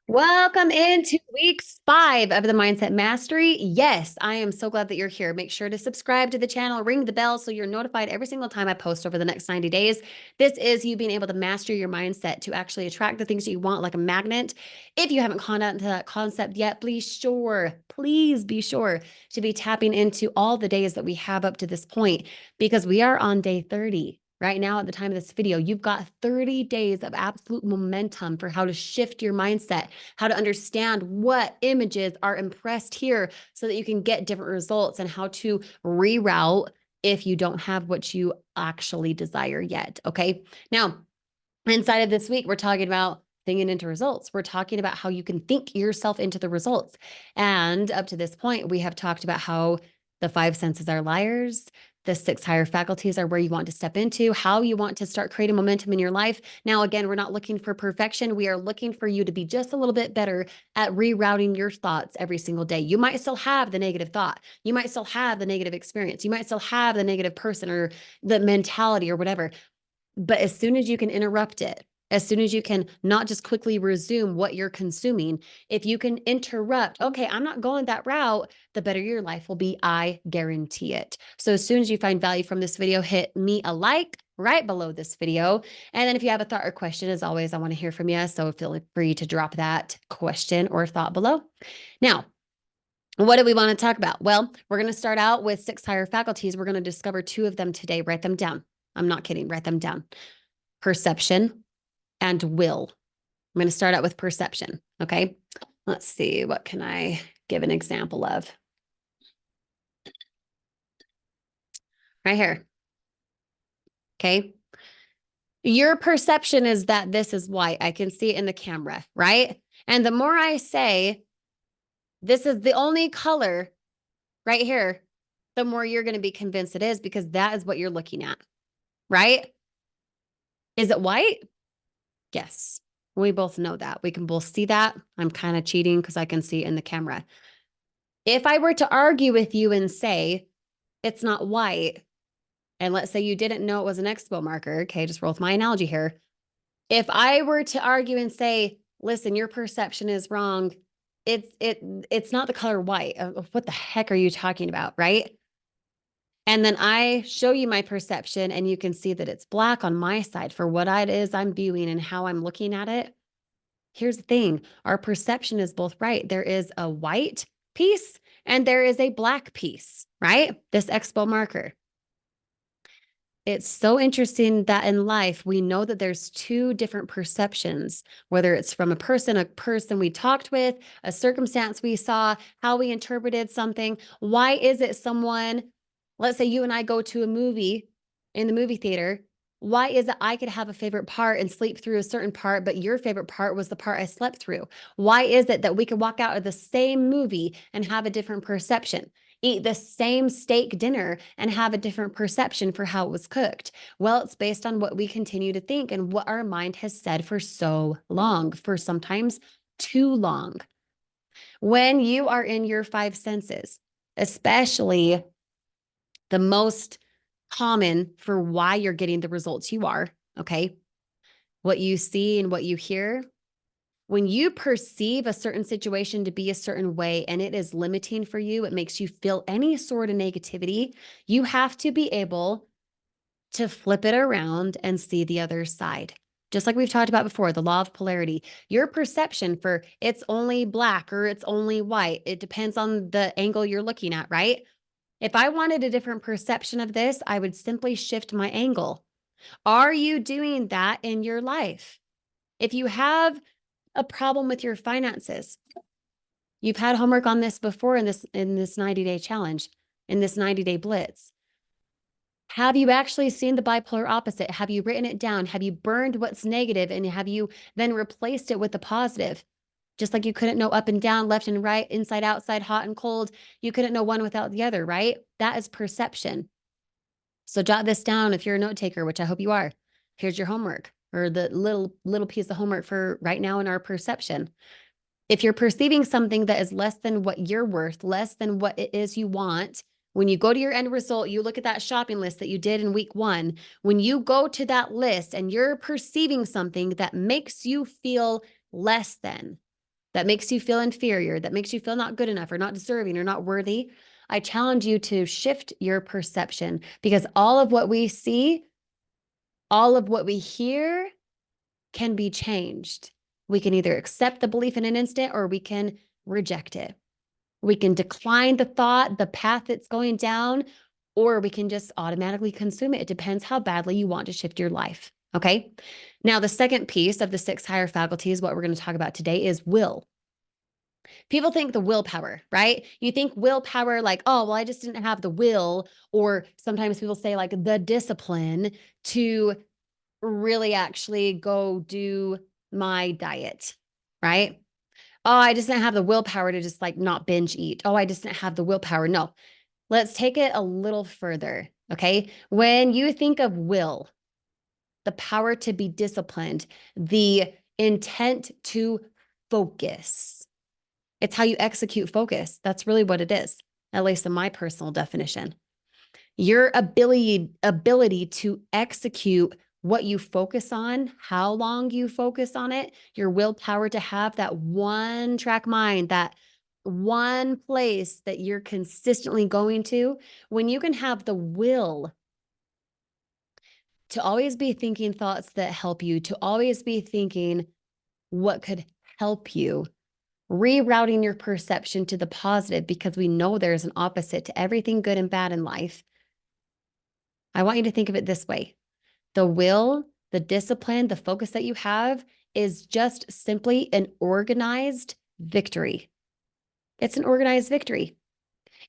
Welcome into week 5 of the Mindset Mastery. Yes, I am so glad that you're here. Make sure to subscribe to the channel, ring the bell so you're notified every single time I post over the next 90 days. This is you being able to master your mindset to actually attract the things that you want like a magnet. If you haven't caught on to that concept yet, please be sure to be tapping into all the days that we have up to this point because we are on day 30. Right now, at the time of this video, you've got 30 days of absolute momentum for how to shift your mindset, how to understand what images are impressed here so that you can get different results, and how to reroute if you don't have what you actually desire yet. Okay. Now, inside of this week, we're talking about thinking into results. We're talking about how you can think yourself into the results. And up to this point, we have talked about how the 5 senses are liars. The 6 higher faculties are where you want to step into, how you want to start creating momentum in your life. Now, again, we're not looking for perfection. We are looking for you to be just a little bit better at rerouting your thoughts every single day. You might still have the negative thought. You might still have the negative experience. You might still have the negative person or the mentality or whatever. But as soon as you can interrupt it, as soon as you can not just quickly resume what you're consuming, if you can interrupt, okay, I'm not going that route, the better your life will be. I guarantee it. So as soon as you find value from this video, hit me a like right below this video. And then if you have a thought or question, as always, I want to hear from you. So feel free to drop that question or thought below. Now, what do we want to talk about? Well, we're going to start out with 6 higher faculties. We're going to discover 2 of them today. Write them down. I'm not kidding. Write them down. Perception and will. I'm going to start out with perception. Okay. Let's see. What can I give an example of? Right here. Okay. Your perception is that this is white. I can see it in the camera, right? And the more I say, this is the only color right here, the more you're going to be convinced it is because that is what you're looking at, right? Is it white? Yes. We both know that. We can both see that. I'm kind of cheating because I can see it in the camera. If I were to argue with you and say it's not white, and let's say you didn't know it was an expo marker, okay, just roll with my analogy here. If I were to argue and say, listen, your perception is wrong, it's not the color white. What the heck are you talking about, right? And then I show you my perception and you can see that it's black on my side for what it is I'm viewing and how I'm looking at it. Here's the thing. Our perception is both right. There is a white piece and there is a black piece, right? This expo marker. It's so interesting that in life, we know that there's 2 different perceptions, whether it's from a person we talked with, a circumstance we saw, how we interpreted something. Why is it someone, let's say you and I go to a movie in the movie theater. Why is it I could have a favorite part and sleep through a certain part, but your favorite part was the part I slept through? Why is it that we could walk out of the same movie and have a different perception? Eat the same steak dinner and have a different perception for how it was cooked? Well, it's based on what we continue to think and what our mind has said for so long, for sometimes too long. When you are in your 5 senses, especially the most common for why you're getting the results you are, okay? What you see and what you hear, when you perceive a certain situation to be a certain way and it is limiting for you, it makes you feel any sort of negativity, you have to be able to flip it around and see the other side. Just like we've talked about before, the law of polarity. Your perception for it's only black or it's only white, it depends on the angle you're looking at, right? If I wanted a different perception of this, I would simply shift my angle. Are you doing that in your life? If you have a problem with your finances, you've had homework on this before in this 90-day challenge, in this 90-day blitz. Have you actually seen the bipolar opposite? Have you written it down? Have you burned what's negative and have you then replaced it with the positive? Just like you couldn't know up and down, left and right, inside, outside, hot and cold. You couldn't know one without the other, right? That is perception. So jot this down if you're a note taker, which I hope you are. Here's your homework, or the little piece of homework for right now in our perception. If you're perceiving something that is less than what you're worth, less than what it is you want, when you go to your end result, you look at that shopping list that you did in week 1. When you go to that list and you're perceiving something that makes you feel less than, that makes you feel inferior, that makes you feel not good enough or not deserving or not worthy, I challenge you to shift your perception, because all of what we see, all of what we hear can be changed. We can either accept the belief in an instant or we can reject it. We can decline the thought, the path it's going down, or we can just automatically consume it. It depends how badly you want to shift your life. Okay. Now, the second piece of the 6 higher faculties, what we're going to talk about today, is will. People think the willpower, right? You think willpower, like, oh, well, I just didn't have the will, or sometimes people say like the discipline to really actually go do my diet, right? Oh, I just didn't have the willpower to just like not binge eat. Oh, I just didn't have the willpower. No, let's take it a little further. Okay. When you think of will, the power to be disciplined, the intent to focus, it's how you execute focus. That's really what it is, at least in my personal definition. Your ability to execute what you focus on, how long you focus on it, your willpower to have that one track mind, that one place that you're consistently going to, when you can have the will to always be thinking thoughts that help you, to always be thinking what could help you, rerouting your perception to the positive, because we know there's an opposite to everything good and bad in life. I want you to think of it this way. The will, the discipline, the focus that you have is just simply an organized victory. It's an organized victory.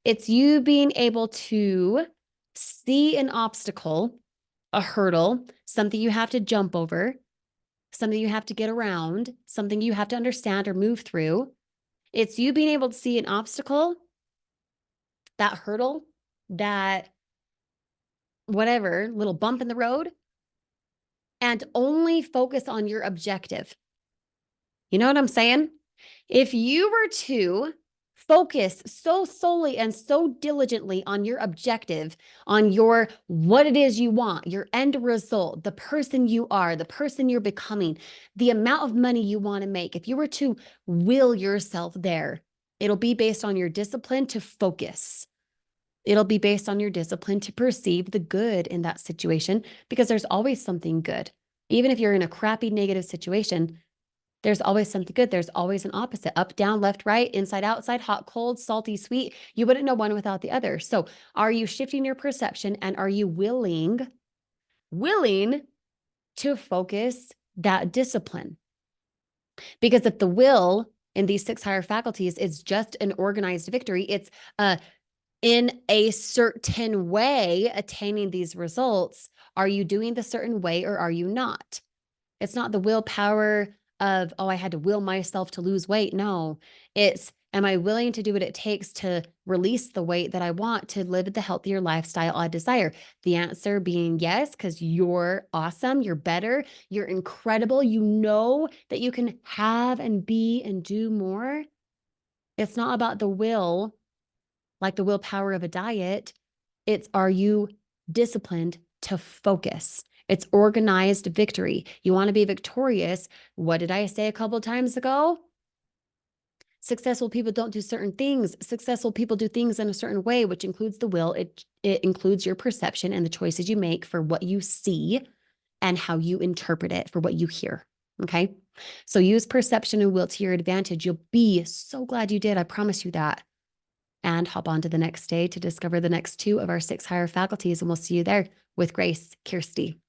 It's you being able to see an obstacle, a hurdle, something you have to jump over, something you have to get around, something you have to understand or move through. It's you being able to see an obstacle, that hurdle, that whatever little bump in the road, and only focus on your objective. You know what I'm saying? If you were to focus so solely and so diligently on your objective, on your what it is you want, your end result, the person you are, the person you're becoming, the amount of money you want to make, if you were to will yourself there, it'll be based on your discipline to focus. It'll be based on your discipline to perceive the good in that situation, because there's always something good. Even if you're in a crappy negative situation, there's always something good. There's always an opposite: up, down, left, right, inside, outside, hot, cold, salty, sweet. You wouldn't know one without the other. So are you shifting your perception, and are you willing to focus that discipline? Because if the will in these 6 higher faculties is just an organized victory, it's in a certain way attaining these results. Are you doing the certain way or are you not? It's not the willpower of, oh, I had to will myself to lose weight. No, it's, am I willing to do what it takes to release the weight that I want to live the healthier lifestyle I desire? The answer being yes, because you're awesome, you're better, you're incredible. You know that you can have and be and do more. It's not about the will, like the willpower of a diet. It's, are you disciplined to focus? It's organized victory. You want to be victorious. What did I say a couple of times ago? Successful people don't do certain things. Successful people do things in a certain way, which includes the will. It includes your perception and the choices you make for what you see and how you interpret it for what you hear. Okay. So use perception and will to your advantage. You'll be so glad you did. I promise you that. And hop on to the next day to discover the next 2 of our 6 higher faculties. And we'll see you there. With grace, Kirsty.